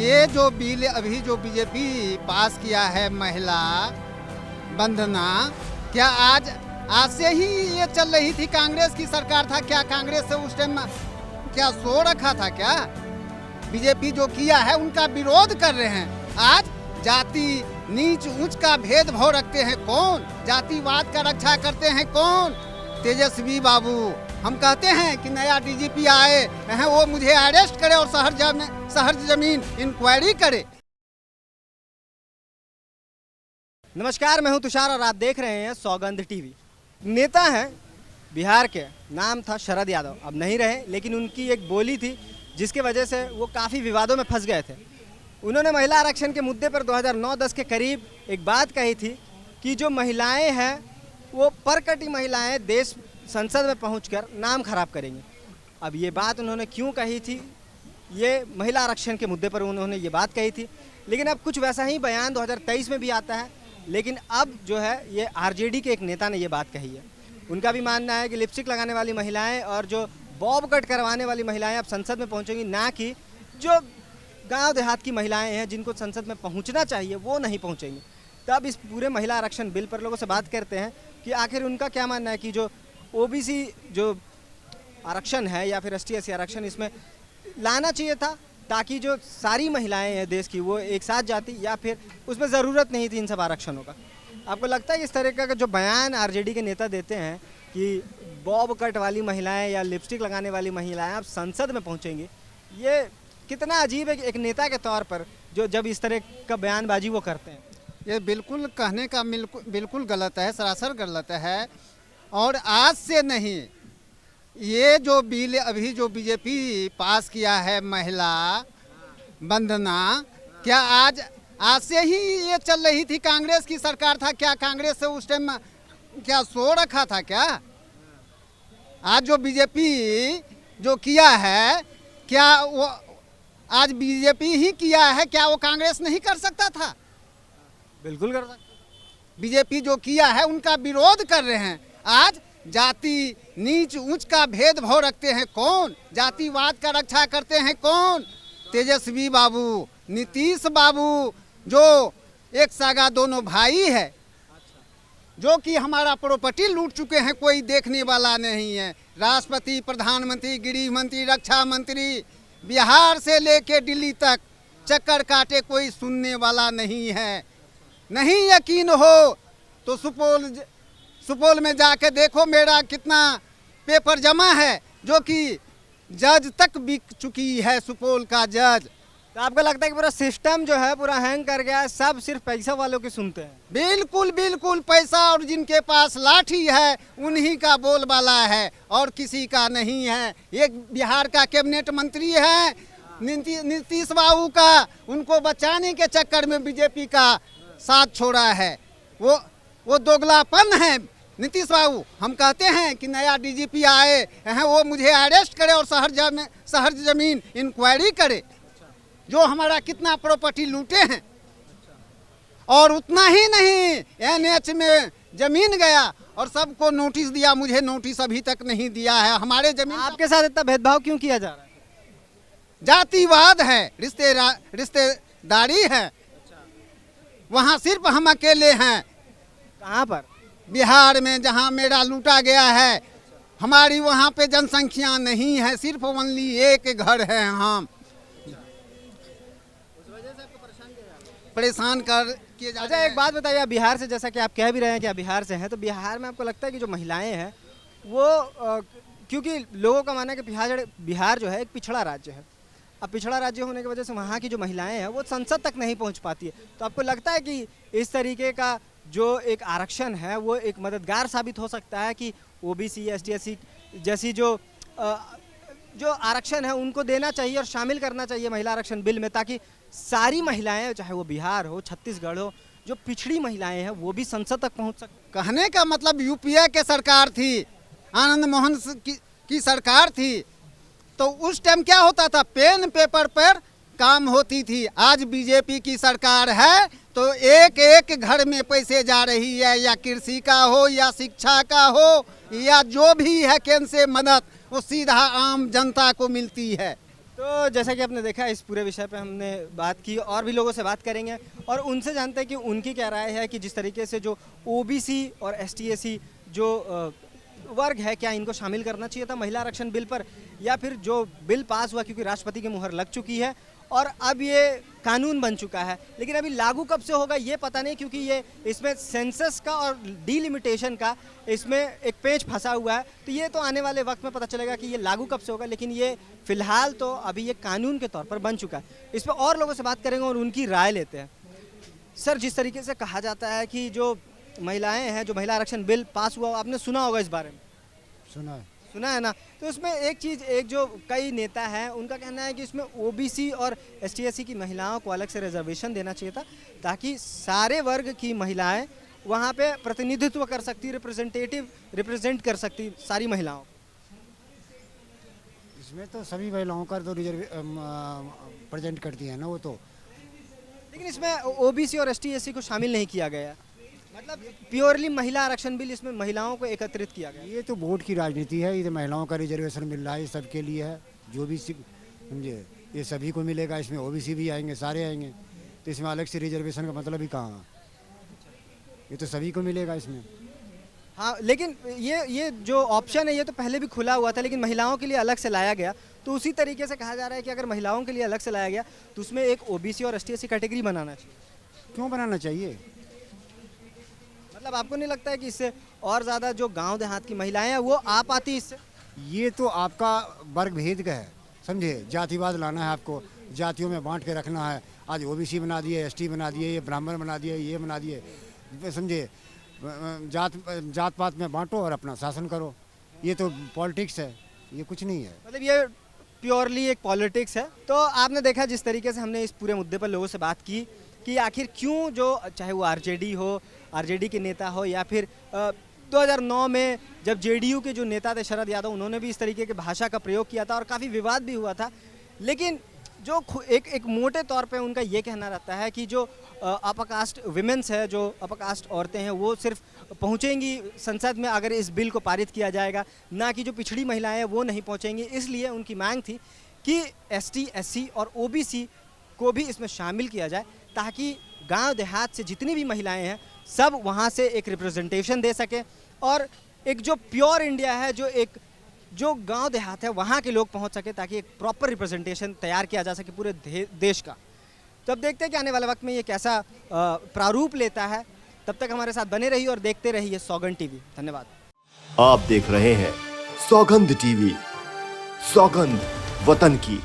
ये जो बिल अभी जो बीजेपी पास किया है महिला वंदना, क्या आज से ही ये चल रही थी? कांग्रेस की सरकार था क्या? कांग्रेस से उस टाइम क्या सो रखा था क्या? बीजेपी जो किया है उनका विरोध कर रहे हैं। आज जाति नीच ऊंच का भेदभाव रखते हैं कौन? जातिवाद का रक्षा करते हैं कौन? तेजस्वी बाबू। हम कहते हैं कि नया डीजीपी आए हैं, वो मुझे अरेस्ट करे और शहर जमीन इंक्वायरी करे। नमस्कार, मैं हूं तुषार और आप देख रहे हैं सौगंध टीवी। नेता हैं बिहार के, नाम था शरद यादव, अब नहीं रहे, लेकिन उनकी एक बोली थी जिसके वजह से वो काफ़ी विवादों में फंस गए थे। उन्होंने महिला आरक्षण के मुद्दे पर 2009-10 के करीब एक बात कही थी कि जो महिलाएं हैं वो परकटी महिलाएं देश संसद में पहुंचकर नाम खराब करेंगी। अब ये बात उन्होंने क्यों कही थी? ये महिला आरक्षण के मुद्दे पर उन्होंने ये बात कही थी, लेकिन अब कुछ वैसा ही बयान 2023 में भी आता है। लेकिन अब जो है ये आरजेडी के एक नेता ने ये बात कही है। उनका भी मानना है कि लिपस्टिक लगाने वाली महिलाएं और जो बॉब कट करवाने वाली महिलाएं अब संसद में पहुंचेंगी, ना कि जो गांव देहात की महिलाएं हैं जिनको संसद में पहुंचना चाहिए वो नहीं पहुंचेंगी। तब इस पूरे महिला आरक्षण बिल पर लोगों से बात करते हैं कि आखिर उनका क्या मानना है कि जो ओबीसी जो आरक्षण है या फिर एसटी/एससी आरक्षण इसमें लाना चाहिए था ताकि जो सारी महिलाएं हैं देश की वो एक साथ जाती, या फिर उसमें ज़रूरत नहीं थी इन सब आरक्षणों का। आपको लगता है कि इस तरह का जो बयान आरजेडी के नेता देते हैं कि बॉब कट वाली महिलाएं या लिपस्टिक लगाने वाली महिलाएं अब संसद में पहुंचेंगी, ये कितना अजीब है कि एक नेता के तौर पर जो जब इस तरह का बयानबाजी वो करते हैं? ये बिल्कुल कहने का बिल्कुल गलत है, सरासर गलत है। और आज से नहीं, ये जो बिल अभी जो बीजेपी पास किया है महिला वंदना, क्या आज से ही ये चल रही थी? कांग्रेस की सरकार था क्या? कांग्रेस से उस टाइम क्या सो रखा था क्या? आज जो बीजेपी जो किया है, क्या वो आज बीजेपी ही किया है? क्या वो कांग्रेस नहीं कर सकता था? बिल्कुल कर सकते। बीजेपी जो किया है उनका विरोध कर रहे हैं। आज जाति नीच ऊंच का भेदभाव रखते हैं कौन? जातिवाद का रक्षा करते हैं कौन? तेजस्वी बाबू, नीतीश बाबू, जो एक सागा दोनों भाई है, जो कि हमारा प्रॉपर्टी लूट चुके हैं, कोई देखने वाला नहीं है। राष्ट्रपति, प्रधानमंत्री, गृह मंत्री, रक्षा मंत्री, बिहार से लेके दिल्ली तक चक्कर काटे, कोई सुनने वाला नहीं है। नहीं यकीन हो तो सुपौल में जाके देखो, मेरा कितना पेपर जमा है, जो कि जज तक बिक चुकी है, सुपौल का जज। तो आपको लगता है कि पूरा सिस्टम जो है पूरा हैंग कर गया है, सब सिर्फ पैसा वालों की सुनते हैं? बिल्कुल बिल्कुल, पैसा और जिनके पास लाठी है उन्हीं का बोलबाला है और किसी का नहीं है। एक बिहार का कैबिनेट मंत्री है नीतीश बाबू का, उनको बचाने के चक्कर में बीजेपी का साथ छोड़ा है। वो दोगलापन है नीतीश बाबू। हम कहते हैं कि नया डीजीपी आए हैं, वो मुझे अरेस्ट करे और शहर जमीन इंक्वायरी करे, जो हमारा कितना प्रॉपर्टी लूटे हैं। और उतना ही नहीं, एनएच में जमीन गया और सबको नोटिस दिया, मुझे नोटिस अभी तक नहीं दिया है। हमारे जमीन आपके साथ इतना भेदभाव क्यों किया जा रहा है? जातिवाद है, रिश्तेदारी है। वहाँ सिर्फ हम अकेले हैं। कहाँ पर? बिहार में, जहाँ मेरा लूटा गया है। हमारी वहाँ पे जनसंख्या नहीं है, सिर्फ ओनली एक घर है। हम परेशान कर के। अच्छा, एक बात बताइए, बिहार से, जैसा कि आप कह भी रहे हैं कि आप बिहार से हैं, तो बिहार में आपको लगता है कि जो महिलाएं हैं वो क्योंकि लोगों का मानना है कि बिहार जो है एक पिछड़ा राज्य है। अब पिछड़ा राज्य होने की वजह से वहाँ की जो महिलाएं हैं वो संसद तक नहीं पहुँच पाती है। तो आपको लगता है कि इस तरीके का जो एक आरक्षण है वो एक मददगार साबित हो सकता है कि ओबीसी, एसटी/एससी जैसी जो आरक्षण है उनको देना चाहिए और शामिल करना चाहिए महिला आरक्षण बिल में, ताकि सारी महिलाएं, चाहे वो बिहार हो, छत्तीसगढ़ हो, जो पिछड़ी महिलाएं हैं वो भी संसद तक पहुंच सकें? कहने का मतलब यूपीए के सरकार थी, आनंद मोहन की सरकार थी, तो उस टाइम क्या होता था? पेन पेपर पर काम होती थी। आज बीजेपी की सरकार है तो एक एक घर में पैसे जा रही है, या कृषि का हो या शिक्षा का हो या जो भी है केंद्र से मदद, वो सीधा आम जनता को मिलती है। तो जैसा कि आपने देखा, इस पूरे विषय पे हमने बात की, और भी लोगों से बात करेंगे और उनसे जानते हैं कि उनकी क्या राय है कि जिस तरीके से जो ओबीसी और एसटी/एससी जो वर्ग है, क्या इनको शामिल करना चाहिए था महिला आरक्षण बिल पर, या फिर जो बिल पास हुआ क्योंकि राष्ट्रपति की मुहर लग चुकी है और अब ये कानून बन चुका है, लेकिन अभी लागू कब से होगा ये पता नहीं, क्योंकि ये इसमें सेंसस का और डीलिमिटेशन का इसमें एक पेच फंसा हुआ है। तो ये तो आने वाले वक्त में पता चलेगा कि ये लागू कब से होगा, लेकिन ये फिलहाल तो अभी ये कानून के तौर पर बन चुका है। इस पर और लोगों से बात करेंगे और उनकी राय लेते हैं। सर, जिस तरीके से कहा जाता है कि जो महिलाएं हैं, जो महिला आरक्षण बिल पास हुआ, आपने सुना होगा इस बारे में? सुना है ना। तो उसमें एक जो कई नेता हैं उनका कहना है कि इसमें ओबीसी और एसटी/एससी की महिलाओं को अलग से रिजर्वेशन देना चाहिए था, ताकि सारे वर्ग की महिलाएं वहां पे प्रतिनिधित्व कर सकती, रिप्रेजेंट कर सकती सारी महिलाओं। इसमें तो सभी महिलाओं का तो प्रेजेंट करती है ना वो तो। लेकिन इसमें ओबीसी और एसटी/एससी को शामिल नहीं किया गया, मतलब प्योरली महिला आरक्षण बिल, इसमें महिलाओं को एकत्रित किया गया। ये तो वोट की राजनीति है, ये तो महिलाओं का रिजर्वेशन मिल रहा है, ये सबके लिए है, जो भी समझे, ये सभी को मिलेगा। इसमें ओबीसी भी आएंगे, सारे आएंगे, तो इसमें अलग से रिजर्वेशन का मतलब ही कहाँ है? ये तो सभी को मिलेगा इसमें। हाँ, लेकिन ये जो ऑप्शन है ये तो पहले भी खुला हुआ था, लेकिन महिलाओं के लिए अलग से लाया गया। तो उसी तरीके से कहा जा रहा है कि अगर महिलाओं के लिए अलग से लाया गया तो उसमें एक ओबीसी और एसटी/एससी कैटेगरी बनाना चाहिए। क्यों बनाना चाहिए? मतलब आपको नहीं लगता है कि इससे और ज़्यादा जो गांव देहात की महिलाएं हैं वो आ पाती इससे? ये तो आपका वर्ग भेद का है, समझे, जातिवाद लाना है आपको, जातियों में बांट के रखना है। आज ओबीसी बना दिए, एसटी बना दिए, ये ब्राह्मण बना दिए, ये बना दिए, समझे, जात पात में बांटो और अपना शासन करो। ये तो पॉलिटिक्स है, ये कुछ नहीं है। मतलब ये प्योरली एक पॉलिटिक्स है। तो आपने देखा जिस तरीके से हमने इस पूरे मुद्दे पर लोगों से बात की कि आखिर क्यों, जो चाहे वो आरजेडी के नेता हो, या फिर 2009 में जब जेडीयू के जो नेता थे शरद यादव, उन्होंने भी इस तरीके की भाषा का प्रयोग किया था और काफ़ी विवाद भी हुआ था। लेकिन जो एक मोटे तौर पे उनका ये कहना रहता है कि जो अपकास्ट विमेंस है, जो अपकास्ट औरतें हैं, वो सिर्फ पहुंचेंगी संसद में अगर इस बिल को पारित किया जाएगा, ना कि जो पिछड़ी महिलाएं हैं वो नहीं पहुंचेंगी। इसलिए उनकी मांग थी कि एसटी/एससी और ओबीसी को भी इसमें शामिल किया जाए, ताकि गांव देहात से जितनी भी महिलाएं हैं सब वहां से एक रिप्रेजेंटेशन दे सके, और एक जो प्योर इंडिया है, जो गांव देहात है वहां के लोग पहुंच सके, ताकि एक प्रॉपर रिप्रेजेंटेशन तैयार किया जा सके पूरे देश का। तो अब देखते हैं कि आने वाले वक्त में ये कैसा प्रारूप लेता है। तब तक हमारे साथ बने रहिए और देखते रहिए सौगंध टीवी। धन्यवाद। आप देख रहे हैं सौगंध टीवी, सौगंध वतन की।